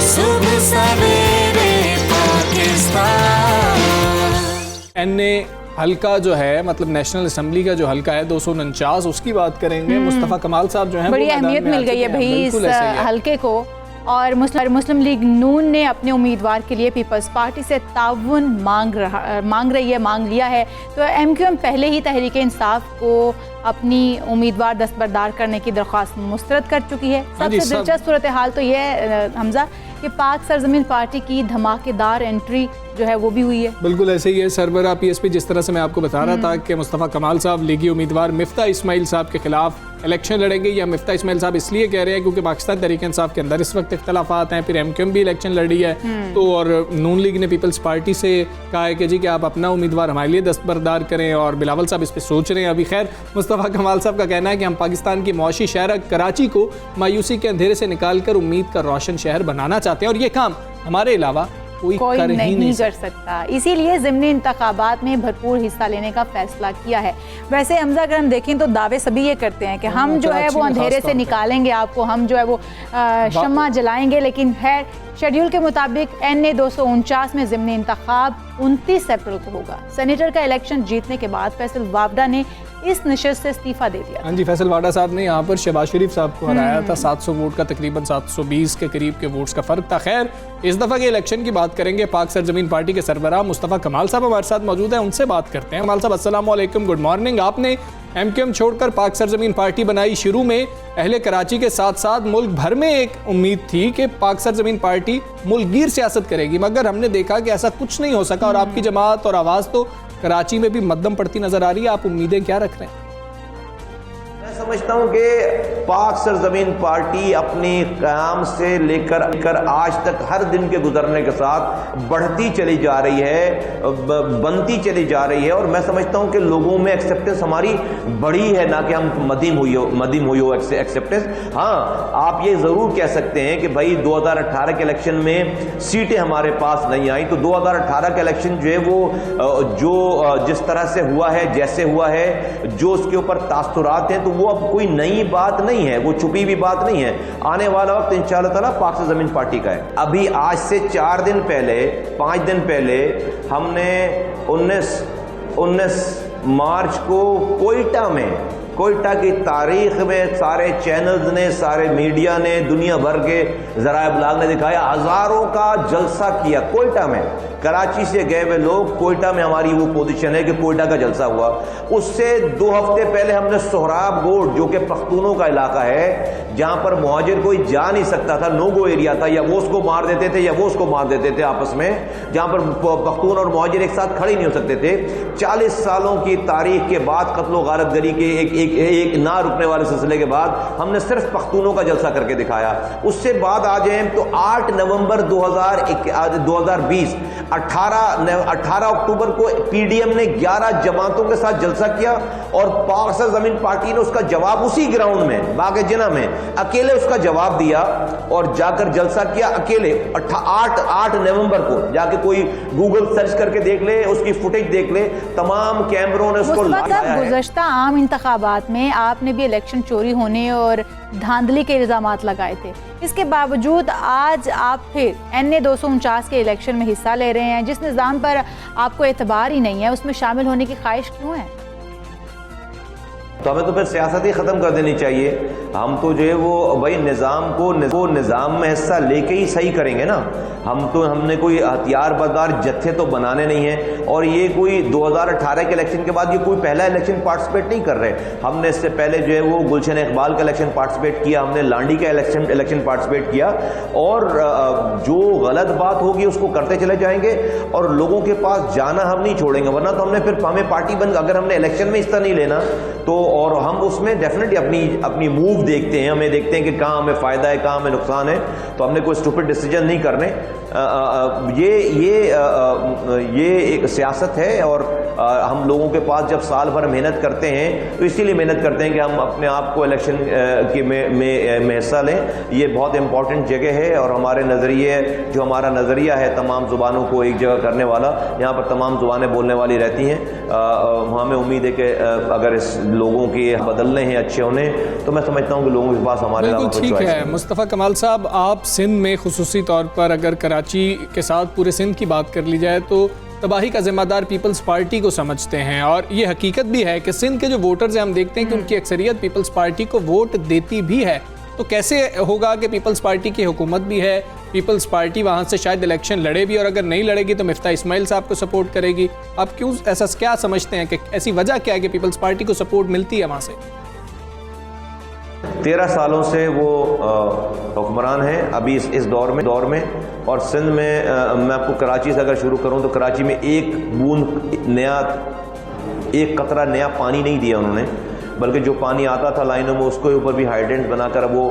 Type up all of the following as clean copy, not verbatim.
सुबह सवेरे पाकिस्तान। एनए हल्का जो है, मतलब नेशनल असेंबली का जो हल्का है 249, उसकी बात करेंगे। मुस्तफ़ा कमाल साहब जो हैं बड़ी अहमियत मिल गई है भाई इस हल्के को। और मुस्लिम लीग नून ने अपने उम्मीदवार के लिए पीपल्स पार्टी से ताउन मांग लिया है। तो एमक्यूएम पहले ही तहरीक इंसाफ को अपनी उम्मीदवार दस्तबरदार करने की दरख्वास्त मुस्तरद कर चुकी है। सबसे दिलचस्प सूरत हाल तो ये हमजा कि पाक सरजमीन पार्टी की धमाकेदार एंट्री जो है वो भी हुई है। बिल्कुल ऐसे ही है। सरबराह पीएसपी, जिस तरह से मैं आपको बता रहा था कि मुस्तफ़ा कमाल साहब लीगी उम्मीदवार मिफ्ता इस्माइल साहब के खिलाफ इलेक्शन लड़ेंगे। या मिफ्ता इस्माइल साहब इसलिए कह रहे हैं क्योंकि पाकिस्तान तहरीक इंसाफ के अंदर इस वक्त इख्तलाफात हैं, फिर एमक्यूएम भी इलेक्शन लड़ी है। तो और नून लीग ने पीपल्स पार्टी से कहा है कि जी कि आप अपना उम्मीदवार हमारे लिए दस्तबरदार करें, और बिलावल साहब इस पर सोच रहे हैं अभी। खैर, मुस्तफ़ा कमाल साहब का कहना है कि हम पाकिस्तान की मौशी शहर कराची को मायूसी के अंधेरे से निकाल कर उम्मीद का रोशन शहर बनाना चाहते हैं, और ये काम हमारे अलावा कोई नहीं कर सकता। इसीलिए ज़िमनी इंतखाबात में भरपूर हिस्सा लेने का फैसला किया है। वैसे हमजा अगर हम देखें तो दावे सभी ये करते हैं कि हम जो है वो अंधेरे से निकालेंगे आपको, हम जो है वो शम्मा जलाएंगे। लेकिन खैर, शेड्यूल के मुताबिक एनए 249 में ज़िमनी इंतखाब 29 अप्रैल को होगा। सेनेटर का इलेक्शन जीतने के बाद फैसल वावडा ने इस नशिस्त से इस्तीफा दे दिया। हाँ जी, फैसल वाडा साहब ने यहाँ पर शहबाज शरीफ साहब को हराया था। 700 वोट का तकरीबन 720 के करीब के वोट्स का फर्क था। खैर, इस दफ़ा के इलेक्शन की बात करेंगे। पाक सरजमीन पार्टी के सरबराह मुस्तफ़ा कमाल साहब हमारे साथ मौजूद हैं, उनसे बात करते हैं। कमाल साहब, अस्सलाम वालेकुम, गुड मॉर्निंग। आपने एमक्यूएम छोड़कर पाक सरजमीन पार्टी बनाई। शुरू में अहले कराची के साथ साथ मुल्क भर में एक उम्मीद थी कि पाक सरजमीन पार्टी मुल्कगीर सियासत करेगी, मगर हमने देखा कि ऐसा कुछ नहीं हो सका, और आपकी जमात और आवाज़ तो कराची में भी मध्यम पड़ती नजर आ रही है। आप उम्मीदें क्या रख रहे हैं? समझता हूं कि पाक सरजमीन पार्टी अपनी क़याम से लेकर आज तक हर दिन के गुजरने के साथ बढ़ती चली जा रही है, बनती चली जा रही है। और मैं समझता हूं कि लोगों में एक्सेप्टेंस हमारी बढ़ी है, ना कि हम मदीम हुई हो एक्सेप्टेंस। हाँ, आप ये ज़रूर कह सकते हैं कि भाई 2018 के इलेक्शन में सीटें हमारे पास नहीं आई, तो 2018 का इलेक्शन जो है वो जो जिस तरह से हुआ है, जैसे हुआ है, जो उसके ऊपर तासुरात हैं, तो वो अब कोई नई बात नहीं है, वो छुपी हुई बात नहीं है। आने वाला वक्त इंशाअल्लाह ताला पाक से ज़मीन पार्टी का है। अभी आज से 4 दिन पहले, 5 दिन पहले हमने 19 मार्च को कोयटा की तारीख में सारे चैनल्स ने, सारे मीडिया ने, दुनिया भर के ज़राए इब्लाग ने दिखाया, हज़ारों का जलसा किया कोयटा में। कराची से गए हुए लोग, कोयटा में हमारी वो पोजीशन है कि कोयटा का जलसा हुआ। उससे 2 हफ्ते पहले हमने सोहराब गोड, जो कि पख्तूनों का इलाका है, जहां पर मुहाजिर कोई जा नहीं सकता था, नो गो एरिया था, या वो उसको मार देते थे या वो उसको मार देते थे आपस में, जहां पर पख्तून और मुहाजिर एक साथ खड़े नहीं हो सकते थे। 40 सालों की तारीख के बाद, कत्लो गारतगरी के एक ना रुकने वाले सिलसिले के बाद, हमने सिर्फ पख्तूनों का जलसा करके दिखाया। उससे बाद आ जाए तो 8 नवंबर 2020 18 अक्टूबर को पीडीएम ने 11 जमातों के साथ जलसा किया, और पाक सरजमीन पार्टी ने उसका जवाब उसी ग्राउंड में, बाग जिना में अकेले उसका जवाब दिया और जाकर जलसा किया अकेले। 8 नवंबर को जाके कोई गूगल सर्च करके देख ले, उसकी फुटेज देख ले, तमाम कैमरों ने उसको लाया है। गुज़श्ता आम इंतखाबात में आपने भी इलेक्शन चोरी होने और धांधली के इल्जामात लगाए थे। इसके बावजूद आज आप फिर एनए 249 के इलेक्शन में हिस्सा ले रहे हैं। जिस निज़ाम पर आपको एतबार ही नहीं है, उसमें शामिल होने की ख्वाहिश क्यों है? तो हमें तो फिर सियासत ही ख़त्म कर देनी चाहिए। हम तो जो है वो भाई निज़ाम को निज़ाम में हिस्सा लेके ही सही करेंगे ना। हमने कोई हथियार बरदार जत्थे तो बनाने नहीं है। और ये कोई 2018 के इलेक्शन के बाद ये कोई पहला इलेक्शन पार्टिसिपेट नहीं कर रहे। हमने इससे पहले जो है वो गुलशन इकबाल का इलेक्शन पार्टिसिपेट किया, हमने लांडी का इलेक्शन पार्टिसिपेट किया, और जो गलत बात होगी उसको करते चले जाएंगे, और लोगों के पास जाना हम नहीं छोड़ेंगे। वरना तो हमें पार्टी बंद, अगर हमने इलेक्शन में हिस्सा नहीं लेना तो, और हम उसमें डेफिनेटली अपनी मूव देखते हैं, हमें देखते हैं कि कहाँ हमें फ़ायदा है, कहाँ हमें नुकसान है, तो हमने कोई स्टूपिड डिसीजन नहीं करने। ये एक सियासत है, और हम लोगों के पास जब साल भर मेहनत करते हैं तो इसीलिए मेहनत करते हैं कि हम अपने आप को इलेक्शन में हिस्सा लें। ये बहुत इंपॉर्टेंट जगह है, और हमारे नज़रिए, जो हमारा नज़रिया है तमाम ज़ुबानों को एक जगह करने वाला, यहाँ पर तमाम ज़ुबानें बोलने वाली रहती हैं। हमें उम्मीद है कि अगर इस लोगों लोगों के बदलने हैं, अच्छे होने, तो मैं समझता हूँ कि लोगों के पास हमारे बिल्कुल ठीक है। मुस्तफ़ा कमाल साहब, आप सिंध में खुसूसी तौर पर अगर कराची के साथ पूरे सिंध की बात कर ली जाए तो तबाही का जिम्मेदार पीपल्स पार्टी को समझते हैं, और ये हकीकत भी है कि सिंध के जो वोटर्स हैं हम देखते हैं कि उनकी अक्सरियत पीपल्स पार्टी को वोट देती भी है। तो कैसे होगा कि पीपल्स पार्टी की हुकूमत भी है, पीपल्स पार्टी वहाँ से शायद इलेक्शन लड़े भी, और अगर नहीं लड़ेगी तो मिफ्ता इस्माइल साहब को सपोर्ट करेगी। आप क्यों ऐसा क्या समझते हैं कि ऐसी वजह क्या है कि पीपल्स पार्टी को सपोर्ट मिलती है वहाँ से? 13 सालों से वो हुक्मरान हैं अभी इस दौर में। और सिंध में मैं आपको कराची से अगर शुरू करूं तो कराची में एक बूंद नया, एक कतरा नया पानी नहीं दिया उन्होंने, बल्कि जो पानी आता था लाइनों में उसके ऊपर भी हाइड्रेंट बनाकर वो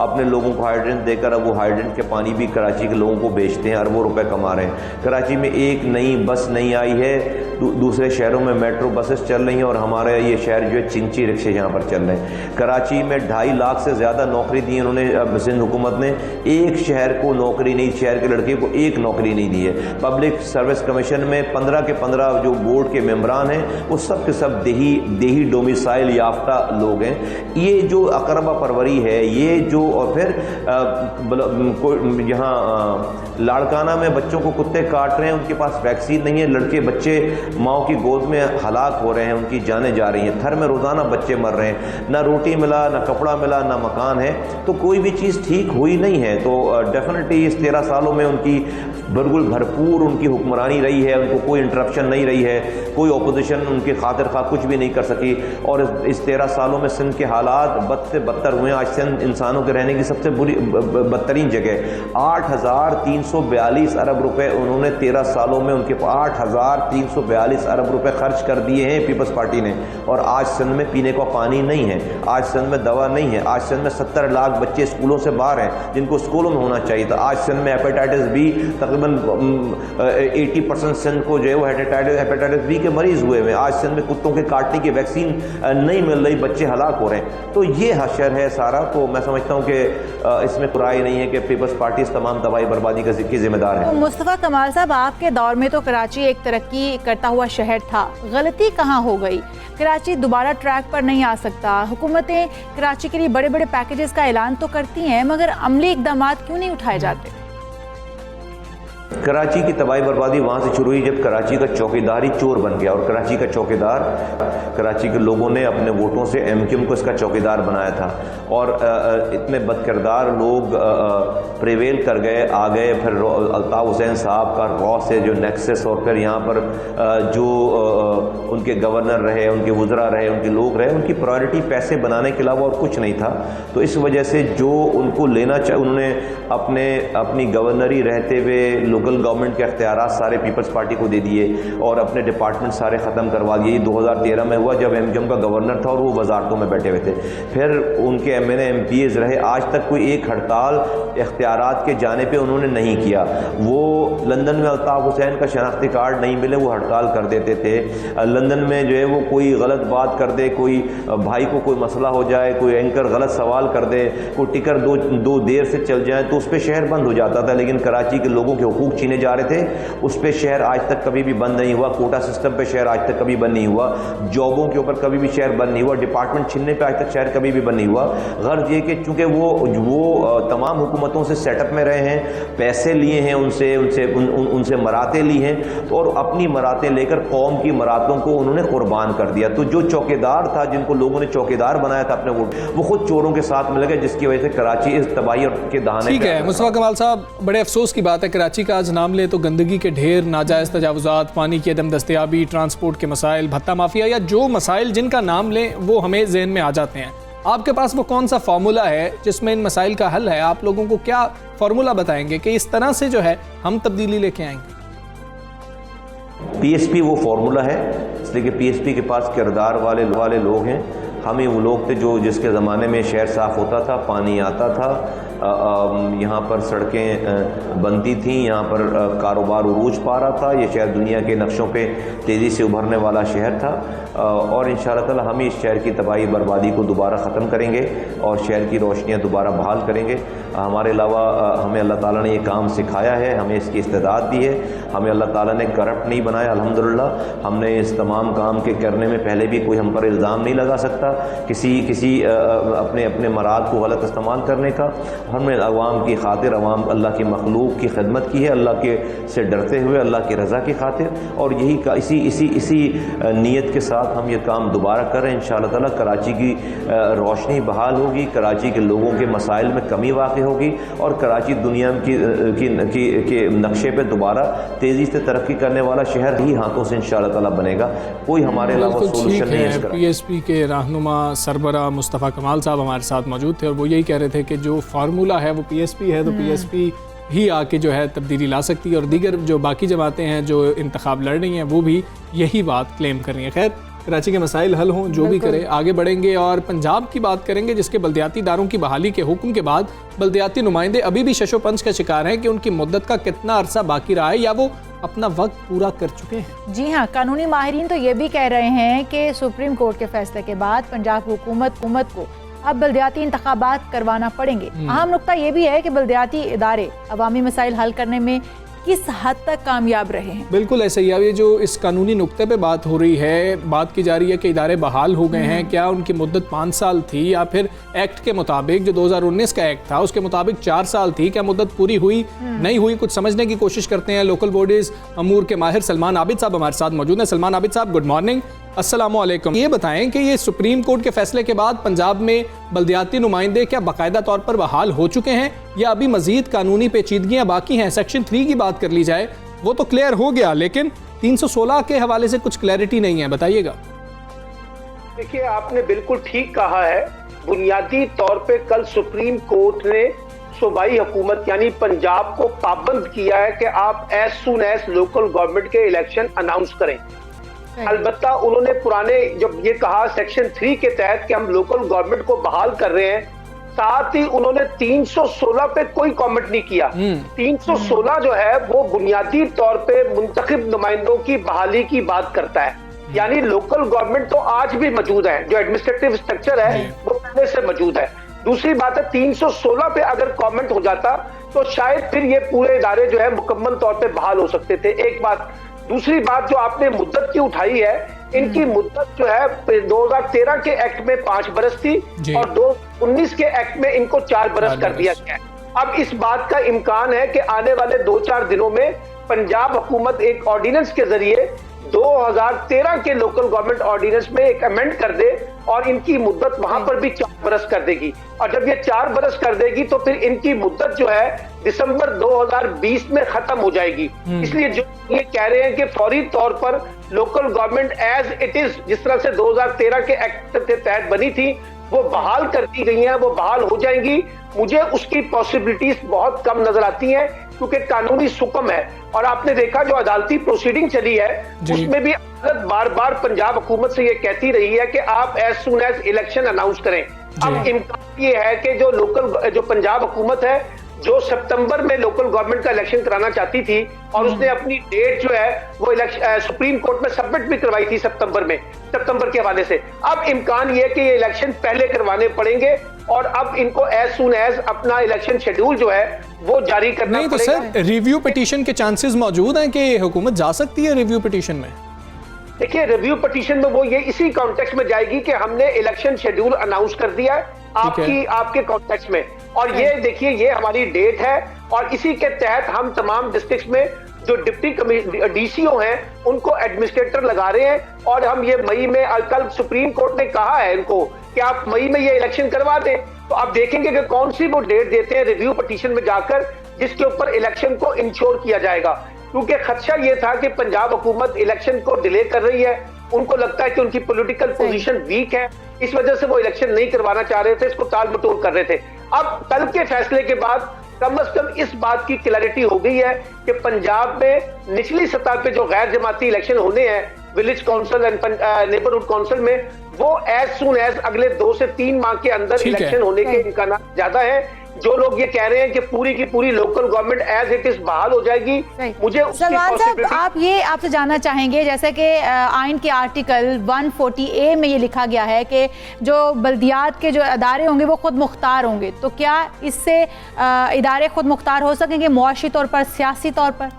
अपने लोगों को हाइड्रेंट देकर अब वो हाइड्रेंट के पानी भी कराची के लोगों को बेचते हैं, अरबों रुपए कमा रहे हैं। कराची में एक नई बस नहीं आई है, दूसरे शहरों में मेट्रो बसेस चल रही हैं और हमारे ये शहर जो है चिंची रिक्शे यहाँ पर चल रहे हैं। कराची में 2.5 लाख से ज़्यादा नौकरी दी उन्होंने सिंध हुकूमत ने, एक शहर को नौकरी नहीं, शहर के लड़के को एक नौकरी नहीं दी है। पब्लिक सर्विस कमीशन में 15 के 15 जो बोर्ड के मेम्बरान हैं वो सब के सब देही डोमिसाइल याफ्ता लोग हैं। ये जो अकरबा परवरी है, ये जो, और फिर यहाँ लाड़काना में बच्चों को कुत्ते काट रहे हैं, उनके पास वैक्सीन नहीं है, लड़के बच्चे माओ की गोद में हलाक हो रहे हैं, उनकी जानें जा रही हैं, थर में रोज़ाना बच्चे मर रहे हैं, ना रोटी मिला, ना कपड़ा मिला, ना मकान है, तो कोई भी चीज़ ठीक हुई नहीं है। तो डेफिनेटली इस 13 सालों में उनकी बिल्कुल भरपूर उनकी हुक्मरानी रही है, उनको कोई इंटरप्शन नहीं रही है, कोई अपोजिशन उनके खातिर खा कुछ भी नहीं कर सकी। और इस 13 सालों में सिंध के हालात बद से बदतर हुए हैं। आज सिंध इंसानों के रहने की सबसे बुरी बदतरीन जगह। 8,342 अरब रुपए उन्होंने 13 सालों में, उनके 8,342 अरब रुपए खर्च कर दिए हैं पीपल्स पार्टी ने। और आज सिंध में पीने का पानी नहीं है, आज सिंध में दवा नहीं है, आज सिंध में 70 लाख बच्चे स्कूलों से बाहर हैं जिनको स्कूलों में होना चाहिए था। आज सिंध में हेपेटाइटिस बी तकरीबन 80% सिंध को जो है वो हेपेटाइटिस बी के मरीज हुए हैं। आज सिंध में कुत्तों के काटने की वैक्सीन नहीं मिल रही, बच्चे हलाक हो रहे हैं। तो ये हशर है सारा। तो मैं समझता हूँ कि इसमें राय नहीं है कि पीपल्स पार्टी इस तमाम तबाही बर्बादी की जिम्मेदार है। मुस्तफ़ा कमाल साहब, आपके दौर में तो कराची एक तरक्की करता हुआ शहर था, गलती कहाँ हो गई? कराची दोबारा ट्रैक पर नहीं आ सकता। हुकूमतें कराची के लिए बड़े बड़े पैकेजेस का ऐलान तो करती हैं, मगर अमली इक़दाम क्यों नहीं उठाए जाते? कराची की तबाही बर्बादी वहाँ से शुरू हुई जब कराची का चौकीदार ही चोर बन गया। और कराची का चौकीदार, कराची के लोगों ने अपने वोटों से MQM को इसका चौकीदार बनाया था। और इतने बदकिरदार लोग प्रिवेल कर गए, आ गए। फिर अल्ताफ़ हुसैन साहब का रॉ से जो नेक्सस, और फिर यहाँ पर जो उनके गवर्नर रहे, उनके वज़रा रहे, उनके लोग रहे, उनकी प्रायोरिटी पैसे बनाने के अलावा और कुछ नहीं था। तो इस वजह से जो उनको लेना चाहिए, उन्होंने अपनी गवर्नरी रहते हुए लोकल गवर्नमेंट के अख्तियारात सारे पीपल्स पार्टी को दे दिए और अपने डिपार्टमेंट सारे ख़त्म करवा दिए। 2013 में हुआ जब MQM का गवर्नर था और वो वजारतों में बैठे हुए थे। फिर उनके MNA MPs रहे, आज तक कोई एक हड़ताल इख्तियारात के जाने पे उन्होंने नहीं किया। वो लंदन में अल्ताफ़ हुसैन का शनाख्ती कार्ड नहीं मिले वो हड़ताल कर देते थे। लंदन में जो है वो कोई गलत बात कर दे, कोई भाई को कोई मसला हो जाए, कोई एंकर गलत सवाल कर दे, कोई टिकर दो देर से चल जाए तो उस पर शहर बंद हो जाता था। लेकिन कराची के लोगों के हुकूक छीने जा रहे थे, उस पर शहर आज तक कभी भी बंद नहीं हुआ। कोटा सिस्टम पे शहर आज तक कभी बंद नहीं हुआ। जॉबों के ऊपर कभी भी शहर बंद नहीं हुआ। डिपार्टमेंट छीनने पे आज तक शहर कभी भी बंद नहीं हुआ। गर्ज ये कि चूंकि वो तमाम हुकूमतों से सेटअप में रहे हैं, पैसे लिए हैं उनसे मराते ली हैं, तो और अपनी मराते लेकर कौम की मरातों को उन्होंने कुर्बान कर दिया। तो जो चौकीदार था, जिनको लोगों ने चौकीदार बनाया था अपने वोट, वो खुद चोरों के साथ मिल गए, जिसकी वजह से कराची इस तबाही के दहाने। ठीक है मुस्तफ़ा कमाल साहब, बड़े अफसोस की बात है, कराची का आज नाम ले तो गंदगी के ढेर, नाजायज़ तजावुज़ात, पानी की अदम दस्तयाबी, ट्रांसपोर्ट के मसाइल, भत्ता माफिया, या जो मसाइल जिनका नाम लें वो हमें जहन में आ जाते हैं। आपके पास वो कौन सा फार्मूला है जिसमें इन मसाइल का हल है? आप लोगों को क्या फार्मूला बताएंगे कि इस तरह से जो है हम तब्दीली लेके आएंगे? PSP वो फार्मूला है, इसलिए कि PSP के पास किरदार वाले लोग हैं। हम ही वो लोग थे जिसके ज़माने में शहर साफ़ होता था, पानी आता था, यहाँ पर सड़कें बनती थीं, यहाँ पर कारोबार उरूज पा रहा था। ये शहर दुनिया के नक्शों पे तेज़ी से उभरने वाला शहर था। और इंशाअल्लाह ताला हम ही इस शहर की तबाही बर्बादी को दोबारा ख़त्म करेंगे और शहर की रोशनियाँ दोबारा बहाल करेंगे। हमारे अलावा हमें अल्लाह ताला ने ये काम सिखाया है, हमें इसकी इस्तेदाद दी है, हमें अल्लाह ताला ने करप्ट नहीं बनाया। अल्हम्दुलिल्लाह हमने इस तमाम काम के करने में पहले भी कोई हम पर इल्ज़ाम नहीं लगा सकता किसी अपने अपने मराद को गलत इस्तेमाल करने का। हमने अवाम की खातिर, अवाम अल्लाह की मखलूक की खिदमत की है, अल्लाह के से डरते हुए, अल्लाह की रज़ा की खातिर, और यही का इसी नीयत के साथ हम ये काम दोबारा कर रहे हैं। इंशाअल्लाह ताला कराची की रोशनी बहाल होगी, कराची के लोगों के मसाइल में कमी वाक़ होगी और कराची दुनिया के नक्शे पर दोबारा तेज़ी से तरक्की करने वाला शहर ही हाथों से इंशाअल्लाह ताला बनेगा। कोई हमारे अलावा सोल्यूशन नहीं है। PSP के रहनुमा सरबरा मुस्तफ़ा कमाल साहब हमारे साथ मौजूद थे और वो यही कह रहे थे कि जो फार्मूला है वो PSP है, तो PSP ही आके जो है तब्दीली ला सकती है और दीगर जो बाकी जमातें हैं जो इंतखाब लड़ रही हैं वो भी यही बात क्लेम कर रही हैं। खैर, कराची के मसाइल हल हों, जो भी करें, आगे बढ़ेंगे और पंजाब की बात करेंगे जिसके बल्दियाती इदारों की बहाली के हुक्म के बाद बल्दियाती नुमाइंदे अभी भी शशोपंच का शिकार हैं कि उनकी मुद्दत का कितना अरसा बाकी रहा है या वो अपना वक्त पूरा कर चुके हैं। जी हाँ, कानूनी माहिरीन तो ये भी कह रहे हैं कि सुप्रीम कोर्ट के फैसले के बाद पंजाब हुकूमत को अब बल्दियाती इंतखाबात करवाना पड़ेंगे। अहम नुकता ये भी है कि बल्दियाती इदारे अवामी मसाइल हल करने में किस हद तक कामयाब रहे हैं। बिल्कुल ऐसे ही। अब ये जो इस कानूनी नुक्ते पे बात हो रही है, बात की जा रही है कि इदारे बहाल हो गए हैं, क्या उनकी मुद्दत 5 साल थी या फिर एक्ट के मुताबिक जो 2019 का एक्ट था उसके मुताबिक 4 साल थी, क्या मुद्दत पूरी हुई नहीं हुई, कुछ समझने की कोशिश करते हैं। लोकल बॉडीज अमूर के माहिर सलमान आबिद साहब हमारे साथ मौजूद हैं। सलमान आबिद साहब, गुड मॉर्निंग, अस्सलाम वालेकुम। ये बताएं कि ये सुप्रीम कोर्ट के फैसले के बाद पंजाब में बल्दियाती नुमाइंदे क्या बाकायदा तौर पर बहाल हो चुके हैं या अभी मजीद कानूनी पेचीदगियां बाकी हैं? सेक्शन 3 की बात कर ली जाए वो तो क्लियर हो गया, लेकिन 316 के हवाले से कुछ क्लैरिटी नहीं है, बताइएगा। देखिए, आपने बिल्कुल ठीक कहा है। बुनियादी तौर पे कल सुप्रीम कोर्ट ने सूबाई हुकूमत यानी पंजाब को पाबंद किया है कि आप as soon as local government के इलेक्शन अनाउंस करें। अलबत्ता उन्होंने पुराने जब ये कहा सेक्शन 3 के तहत कि हम लोकल गवर्नमेंट को बहाल कर रहे हैं, साथ ही उन्होंने 316 पे कोई कमेंट नहीं किया। 316 जो है वो बुनियादी तौर पे मुंतखब नुमाइंदों की बहाली की बात करता है, यानी लोकल गवर्नमेंट तो आज भी मौजूद है, जो एडमिनिस्ट्रेटिव स्ट्रक्चर है वो पहले से मौजूद है। दूसरी बात है, 316 पे अगर कमेंट हो जाता तो शायद फिर ये पूरे इदारे जो है मुकम्मल तौर पे बहाल हो सकते थे। एक बात। दूसरी बात जो आपने मुद्दत की उठाई है, इनकी मुद्दत जो है 2013 के एक्ट में 5 बरस थी और 2019 के एक्ट में इनको 4 बरस कर दिया गया है। अब इस बात का इम्कान है कि आने वाले 2-4 दिनों में पंजाब हुकूमत एक ऑर्डिनेंस के जरिए 2013 के लोकल गवर्नमेंट ऑर्डिनेंस में एक अमेंड कर दे और इनकी मुद्दत वहां पर भी 4 बरस कर देगी। और जब ये 4 बरस कर देगी तो फिर इनकी मुद्दत जो है दिसंबर 2020 में खत्म हो जाएगी। इसलिए जो ये कह रहे हैं कि फौरी तौर पर local government as it is, जिस तरह से 2013 के एक्ट के तहत बनी थी, वो बहाल कर दी गई हैं, वो बहाल हो जाएंगी। मुझे उसकी पॉसिबिलिटीज बहुत कम नजर आती हैं क्योंकि कानूनी सुकम है। और आपने देखा जो अदालती प्रोसीडिंग चली है उसमें भी अदालत बार बार पंजाब हुकूमत से ये कहती रही है कि आप as soon as election announce करें। अब इम्कान ये है कि जो पंजाब हुकूमत है जो सितंबर में लोकल गवर्नमेंट का इलेक्शन कराना चाहती थी और उसने अपनी डेट जो है वो सुप्रीम कोर्ट में सबमिट भी करवाई थी सितंबर के हवाले से। अब इम्कान ये कि ये इलेक्शन पहले करवाने पड़ेंगे और अब इनको एज सून एज अपना इलेक्शन शेड्यूल जो है वो जारी करना नहीं पड़ेगा। तो सर, रिव्यू पिटीशन के चांसेस मौजूद हैं कि हुकूमत जा सकती है रिव्यू पिटीशन में? देखिए, रिव्यू पिटीशन में वो ये इसी कॉन्टेक्स्ट में जाएगी कि हमने इलेक्शन शेड्यूल अनाउंस कर दिया है आपके कॉन्टेक्स्ट में, और ये देखिए ये हमारी डेट है और इसी के तहत हम तमाम डिस्ट्रिक्ट में जो डिप्टी डीसीओ हैं उनको एडमिनिस्ट्रेटर लगा रहे हैं और हम ये मई में, कल सुप्रीम कोर्ट ने कहा है इनको कि आप मई में ये इलेक्शन करवा दें। तो आप देखेंगे कि कौन सी वो डेट देते हैं रिव्यू पिटीशन में जाकर जिसके ऊपर इलेक्शन को इंश्योर किया जाएगा। क्योंकि खदशा ये था कि पंजाब हुकूमत इलेक्शन को डिले कर रही है, उनको लगता है कि उनकी पॉलिटिकल पोजीशन वीक है, इस वजह से वो इलेक्शन नहीं करवाना चाह रहे थे, इसको टाल मटोल कर रहे थे। अब कल के फैसले के बाद कम से कम इस बात की क्लैरिटी हो गई है कि पंजाब में निचली सतह पे जो गैर जमाती इलेक्शन होने हैं village council and neighbourhood council में, वो एज सून एज अगले 2 से 3 माह के अंदर इलेक्शन होने के इम्कान ज्यादा है। जो लोग ये कह रहे हैं कि पूरी की पूरी local government as it is बहाल हो जाएगी, मुझे सलमान साहब आप ये आपसे जानना चाहेंगे, जैसे कि आइन के आर्टिकल 140A में ये लिखा गया है कि जो बल्दियात के जो अदारे होंगे वो खुद मुख्तार होंगे, तो क्या इससे इदारे खुद मुख्तार हो सकेंगे मुआशी तौर पर, सियासी तौर पर?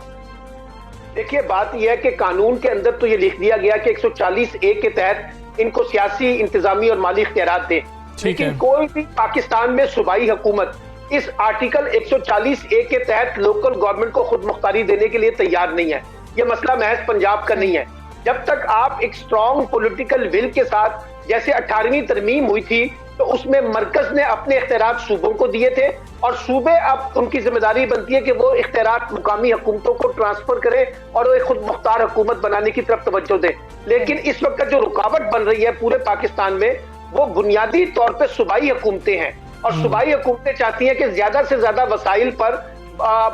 देखिए, बात यह है कि कानून के अंदर तो ये लिख दिया गया कि 140A के तहत इनको सियासी, इंतजामी और माली इख्तियारात दें, लेकिन कोई भी पाकिस्तान में सूबाई हुकूमत इस आर्टिकल 140A के तहत लोकल गवर्नमेंट को खुद मुख्तारी देने के लिए तैयार नहीं है। ये मसला महज पंजाब का नहीं है। जब तक आप एक स्ट्रॉन्ग पॉलिटिकल विल के साथ, जैसे 18वीं तरमीम हुई थी तो उसमें मरकज ने अपने इख्तियारात सूबों को दिए थे और सूबे अब उनकी जिम्मेदारी बनती है कि वो इख्तियारात मुकामी हुकूमतों को ट्रांसफर करें और वो एक खुद मुख्तार हुकूमत बनाने की तरफ तवज्जो दें। लेकिन इस वक्त जो रुकावट बन रही है पूरे पाकिस्तान में, वो बुनियादी तौर पर सूबाई हुकूमतें हैं और सूबाई हुकूमतें चाहती हैं कि ज्यादा से ज्यादा वसाइल पर,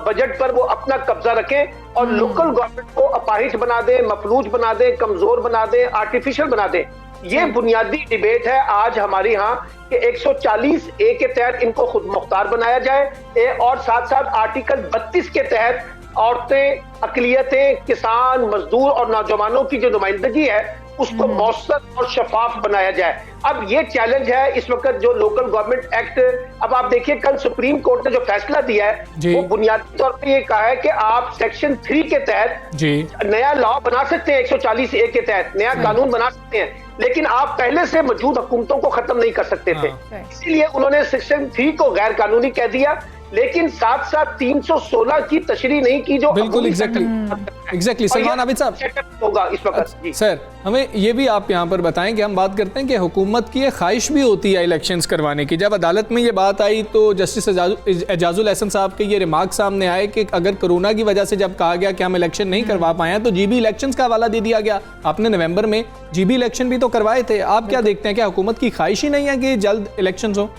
बजट पर वो अपना कब्जा रखें और लोकल गवर्नमेंट को अपाहिज बना दें, मफलूज बना दें, कमजोर बना दें, आर्टिफिशियल बना दें। ये बुनियादी डिबेट है आज हमारे यहाँ कि 140A के तहत इनको खुद मुख्तार बनाया जाए और साथ साथ आर्टिकल 32 के तहत औरतें, अकलियतें, किसान, मजदूर और नौजवानों की जो नुमाइंदगी है उसको मौसर और शफाफ बनाया जाए। अब ये चैलेंज है इस वक्त जो लोकल गवर्नमेंट एक्ट, अब आप देखिए कल सुप्रीम कोर्ट ने जो फैसला दिया है वो बुनियादी तौर पे ये कहा है कि आप सेक्शन 3 के तहत नया लॉ बना सकते हैं, 140A के तहत नया कानून बना सकते हैं, लेकिन आप पहले से मौजूद हुकूमतों को खत्म नहीं कर सकते थे। इसीलिए उन्होंने सेक्शन 3 को गैर कानूनी कह दिया, लेकिन साथ साथ 316 की तशरीह नहीं की जो बिल्कुल एग्जैक्टली सलमान आबिद साहब होगा इस वक्त। सर हमें ये भी आप यहाँ पर बताएं कि हम बात करते हैं कि हुकूमत की ख्वाहिश भी होती है इलेक्शंस करवाने की। जब अदालत में ये बात आई तो जस्टिस एजाजुल एहसन साहब के ये रिमार्क सामने आए कि अगर कोरोना की वजह से जब कहा गया कि हम इलेक्शन नहीं करवा पाए हैं तो जीबी इलेक्शंस का हवाला दे दिया गया। आपने नवंबर में जीबी इलेक्शन भी तो करवाए थे। आप क्या देखते हैं, क्या हुकूमत की ख्वाहिश ही नहीं है कि जल्द इलेक्शन हो?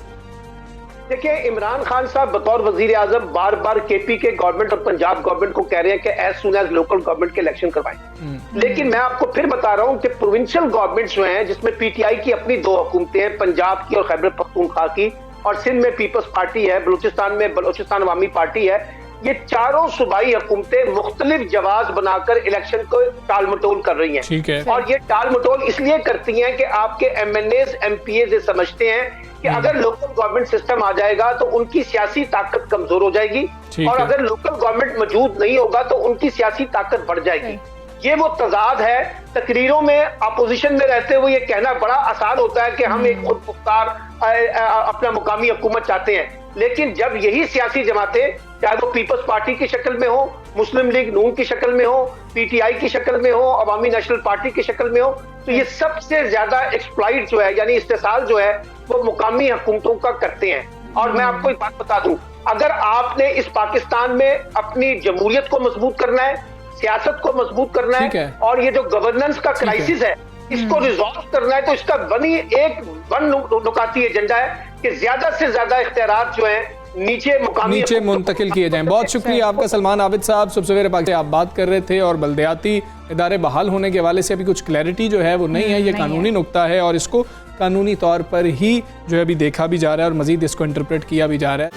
देखिए, इमरान खान साहब बतौर वजीर आजम बार बार केपी के गवर्नमेंट और पंजाब गवर्नमेंट को कह रहे हैं कि as soon as local government के इलेक्शन करवाएं, लेकिन मैं आपको फिर बता रहा हूं कि प्रोविंशियल गवर्नमेंट्स जो हैं, जिसमें पीटीआई की अपनी 2 हुकूमतें हैं, पंजाब की और खैबर पख्तूनख्वा की, और सिंध में पीपल्स पार्टी है, बलूचिस्तान में बलूचिस्तान अवामी पार्टी है, ये चारों सूबाई हुकूमतें मुख्तलिफ जवाब बनाकर इलेक्शन को टाल मटोल कर रही हैं। और ये टाल मटोल इसलिए करती हैं कि आपके एमएनएज एमपीएज ये समझते हैं कि अगर लोकल गवर्नमेंट सिस्टम आ जाएगा तो उनकी सियासी ताकत कमजोर हो जाएगी और अगर लोकल गवर्नमेंट मौजूद नहीं होगा तो उनकी सियासी ताकत बढ़ जाएगी। ये वो तजाद है। तकरीरों में अपोजिशन में रहते हुए ये कहना बड़ा आसान होता है कि हम एक खुद मुख्तार अपना मुकामी हुकूमत चाहते हैं, लेकिन जब यही सियासी जमातें, चाहे वो पीपल्स पार्टी की शक्ल में हो, मुस्लिम लीग नून की शक्ल में हो, पीटीआई की शक्ल में हो, अवामी नेशनल पार्टी की शक्ल में हो, तो ये सबसे ज्यादा एक्सप्लॉइट जो है यानी इस्तेसाल जो है वो मुकामी हुकूमतों का करते हैं। और मैं आपको एक बात बता दूं, अगर आपने इस पाकिस्तान में अपनी जमहूरियत को मजबूत करना है, सियासत को मजबूत करना है और ये जो गवर्नेंस का क्राइसिस है इसको रिजॉल्व करना है, तो इसका वन नुकाती एजेंडा है कि ज्यादा से ज्यादा इख्तियारात जो है नीचे मुंतकिल किए जाएं। बहुत शुक्रिया आपका सलमान आबिद साहब। सुबह सवेरे पाकिस्तान आप बात कर रहे थे और बल्दियाती इदारे बहाल होने के हवाले से अभी कुछ क्लैरिटी जो है वो नहीं है। ये कानूनी नुक्ता है और इसको कानूनी तौर पर ही जो है अभी देखा भी जा रहा है और मजीद इसको इंटरप्रेट किया भी जा रहा है।